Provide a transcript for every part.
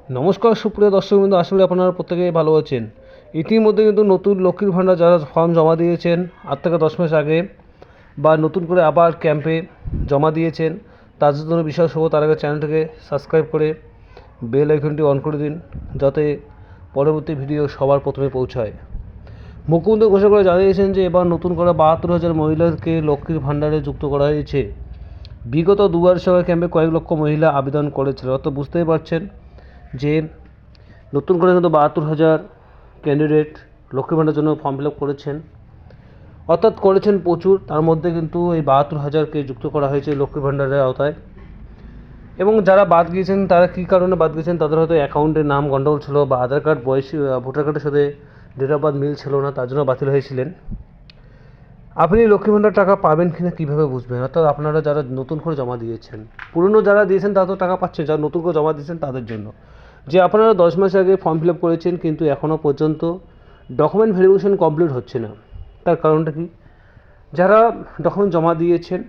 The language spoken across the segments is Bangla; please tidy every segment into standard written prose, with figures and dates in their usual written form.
নমস্কার সুপ্রিয় দর্শকবৃন্দ, আসলে আপনারা প্রত্যেকেই ভালো আছেন। ইতিমধ্যে কিন্তু নতুন লক্ষ্মীর ভাণ্ডার যারা ফর্ম জমা দিয়েছেন 8 থেকে 10 মাস আগে বা নতুন করে আবার ক্যাম্পে জমা দিয়েছেন, তাদের জন্য বিশাল শুভ। তার আগে চ্যানেলটিকে সাবস্ক্রাইব করে বেল আইকনটি অন করে দিন, যাতে পরবর্তী ভিডিও সবার প্রথমে পৌঁছায়। মুখ্যমন্ত্রী ঘোষণা করে জানিয়েছেন যে এবার নতুন করে 72,000 মহিলাকে লক্ষ্মীর ভাণ্ডারে যুক্ত করা হয়েছে। বিগত 2 বছরের ক্যাম্পে কয়েক লক্ষ মহিলা আবেদন করেছিল, অর্থাৎ বুঝতেই পারছেন যে নতুন করে কিন্তু 72,000 ক্যান্ডিডেট লক্ষ্মীর ভাণ্ডারের জন্য ফর্ম ফিল আপ করেছেন, অর্থাৎ করেছেন প্রচুর। তার মধ্যে কিন্তু এই 72,000কে যুক্ত করা হয়েছে লক্ষ্মীর ভাণ্ডারের আওতায়। এবং যারা বাদ গিয়েছেন তারা কী কারণে বাদ গিয়েছেন, তাদের হয়তো অ্যাকাউন্টের নাম গণ্ডগোল ছিল বা আধার কার্ড বয়সী ভোটার কার্ডের সাথে ডেট অফ বার্থ মিল ছিল না, তার জন্য বাতিল হয়েছিলেন। আপনি লক্ষ্মীর ভাণ্ডার টাকা পাবেন কিনা কীভাবে বুঝবেন? অর্থাৎ আপনারা যারা নতুন করে জমা দিয়েছেন, পুরনো যারা দিয়েছেন তারা তো টাকা পাচ্ছেন, যারা নতুন করে জমা দিয়েছেন তাদের জন্য যে আপনারা 10 মাস আগে ফর্ম ফিল আপ করেছেন কিন্তু এখনও পর্যন্ত ডকুমেন্ট ভেরিফিকেশন কমপ্লিট হচ্ছে না। তার কারণটা কি? যারা ডকুমেন্ট জমা দিয়েছেন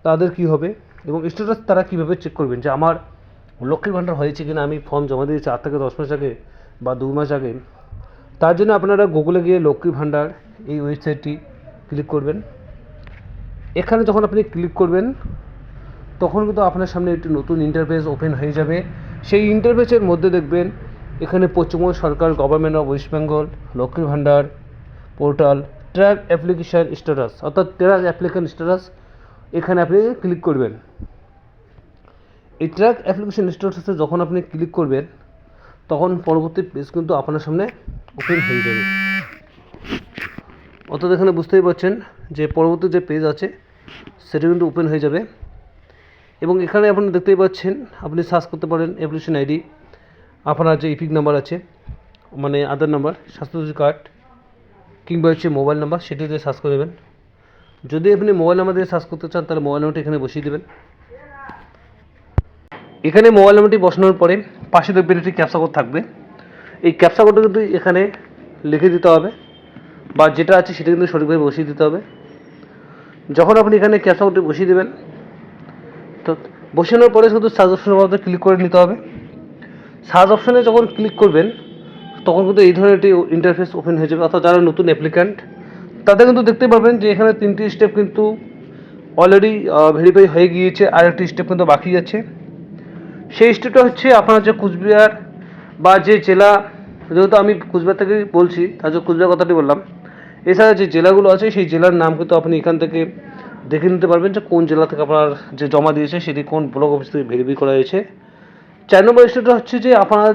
তাদের কি হবে এবং স্ট্যাটাস তারা কীভাবে চেক করবেন যে আমার লক্ষ্মীর ভাণ্ডার হয়েছে কিনা? আমি ফর্ম জমা দিয়েছি 8 থেকে 10 মাস আগে বা 2 মাস আগে। তার জন্য আপনারা গুগলে গিয়ে লক্ষ্মীর ভাণ্ডার এই ওয়েবসাইটটি ক্লিক করবেন। এখানে যখন আপনি ক্লিক করবেন তখন কিন্তু আপনার সামনে একটি নতুন ইন্টারফেস ওপেন হয়ে যাবে। সেই ইন্টারফেসের মধ্যে দেখবেন এখানে পশ্চিমবঙ্গ সরকার গভর্নমেন্ট অফ ওয়েস্ট বেঙ্গল লক্ষ্মীর ভাণ্ডার পোর্টাল ট্র্যাক অ্যাপ্লিকেশান স্ট্যাটাস, অর্থাৎ ট্র্যাক অ্যাপ্লিকেশন স্ট্যাটাস, এখানে আপনি ক্লিক করবেন। এই ট্র্যাক অ্যাপ্লিকেশন স্ট্যাটাসে যখন আপনি ক্লিক করবেন তখন পরবর্তী পেজ কিন্তু আপনার সামনে ওপেন হয়ে যাবে। অর্থাৎ এখানে বুঝতেই পারছেন যে পরবর্তী যে পেজ আছে সেটা কিন্তু ওপেন হয়ে যাবে। এবং এখানে আপনি দেখতেই পাচ্ছেন আপনি সার্চ করতে পারেন অ্যাপ্লিকেশন আইডি, আপনার যে ইপিক নাম্বার আছে মানে আধার নাম্বার, স্বাস্থ্যসাথী কার্ড কিংবা হচ্ছে মোবাইল নাম্বার, সেটি দিয়ে সার্চ করে দেবেন। যদি আপনি মোবাইল নাম্বার দিয়ে সার্চ করতে চান তাহলে মোবাইল নাম্বারটি এখানে বসিয়ে দেবেন। এখানে মোবাইল নাম্বারটি বসানোর পরে পাশে দেখবেন একটি ক্যাপচা কোড থাকবে। এই ক্যাপচা কোডটা কিন্তু এখানে লিখে দিতে হবে বা যেটা আছে সেটা কিন্তু সঠিকভাবে বসিয়ে দিতে হবে। যখন আপনি এখানে ক্যাপচা কোডটি বসিয়ে দেবেন তো বসানোর পরে শুধু সার্চ অপশনের মধ্যে ক্লিক করে নিতে হবে। সার্চ অপশনে যখন ক্লিক করবেন তখন কিন্তু এই ধরনের একটি ইন্টারফেস ওপেন হয়ে যাবে। অর্থাৎ যারা নতুন অ্যাপ্লিক্যান্ট তাদের কিন্তু দেখতে পাবেন যে এখানে 3টি স্টেপ কিন্তু অলরেডি ভেরিফাই হয়ে গিয়েছে, আর একটি স্টেপ কিন্তু বাকি আছে। সেই স্টেপটা হচ্ছে আপনার যে কুচবিহার বা যে জেলা, যেহেতু আমি কুচবিহার থেকে বলছি তার জন্য কুচবিহার কথাটি বললাম, এছাড়া যে জেলাগুলো আছে সেই জেলার নাম কিন্তু আপনি এখান থেকে দেখে নিতে পারবেন যে কোন জেলা থেকে আপনার যে জমা দিয়েছে সেটি কোন ব্লক অফিস থেকে ভেরিফাই করা হয়েছে। 4 নম্বর স্টেপটা হচ্ছে যে আপনার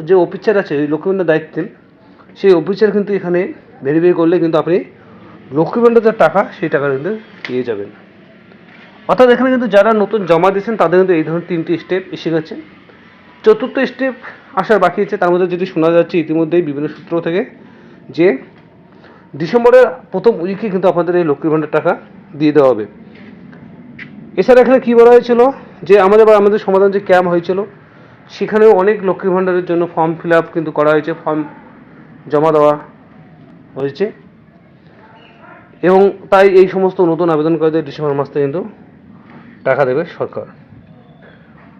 যে অফিসার আছে ওই লক্ষ্মীর ভাণ্ডার দায়িত্বে, সেই অফিসার কিন্তু এখানে ভেরিফাই করলে কিন্তু আপনি লক্ষ্মীর ভাণ্ডার যে টাকা সেই টাকা কিন্তু পেয়ে যাবেন। অর্থাৎ এখানে কিন্তু যারা নতুন জমা দিয়েছেন তাদের কিন্তু এই ধরনের 3টি স্টেপ এসে গেছে। 4র্থ স্টেপ আসার বাকি আছে। তার মধ্যে যেটি শোনা যাচ্ছে ইতিমধ্যেই বিভিন্ন সূত্র থেকে যে ডিসেম্বরের প্রথম উইকে কিন্তু আপনাদের এই লক্ষ্মীর ভাণ্ডার টাকা দিয়ে দেওয়া হবে। এছাড়া এখানে কী বলা হয়েছিল যে আমাদের সমাধান যে ক্যাম্প হয়েছিল সেখানেও অনেক লক্ষ্মীর ভাণ্ডারের জন্য ফর্ম ফিল আপ কিন্তু করা হয়েছে, ফর্ম জমা দেওয়া হয়েছে এবং তাই এই সমস্ত নতুন আবেদনকারীদের ডিসেম্বর মাস থেকে কিন্তু টাকা দেবে সরকার।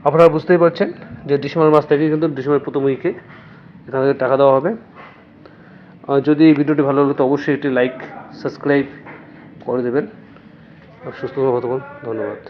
আপনারা বুঝতেই পারছেন যে ডিসেম্বর মাস থেকে কিন্তু ডিসেম্বরের প্রথম উইকে এখানে টাকা দেওয়া হবে। যদি এই ভিডিওটি ভালো লাগে তো অবশ্যই একটি লাইক সাবস্ক্রাইব করে দেবেন। সুস্থভাবে থাকুন, ধন্যবাদ।